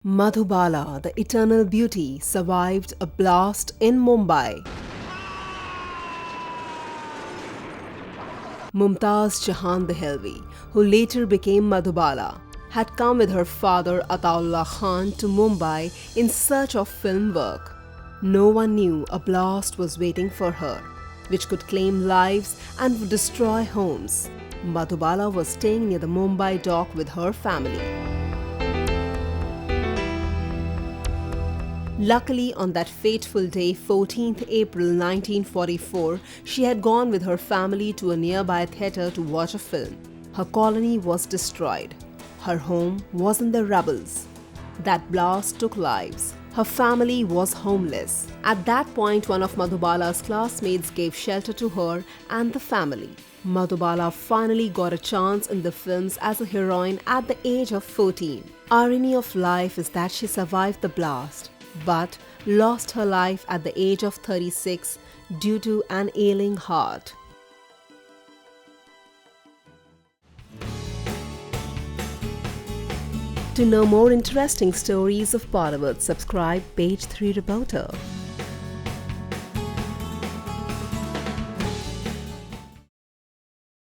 Madhubala, the eternal beauty, survived a blast in Mumbai. Mumtaz Jahan Dehelvi, who later became Madhubala, had come with her father Ataullah Khan to Mumbai in search of film work. No one knew a blast was waiting for her, which could claim lives and would destroy homes. Madhubala was staying near the Mumbai dock with her family. Luckily, on that fateful day, 14th April 1944, she had gone with her family to a nearby theatre to watch a film. Her colony was destroyed. Her home was in the rubbles. That blast took lives. Her family was homeless. At that point, one of Madhubala's classmates gave shelter to her and the family. Madhubala finally got a chance in the films as a heroine at the age of 14. Irony of life is that she survived the blast, but lost her life at the age of 36 due to an ailing heart. To know more interesting stories of Bollywood, subscribe Page 3 Reporter.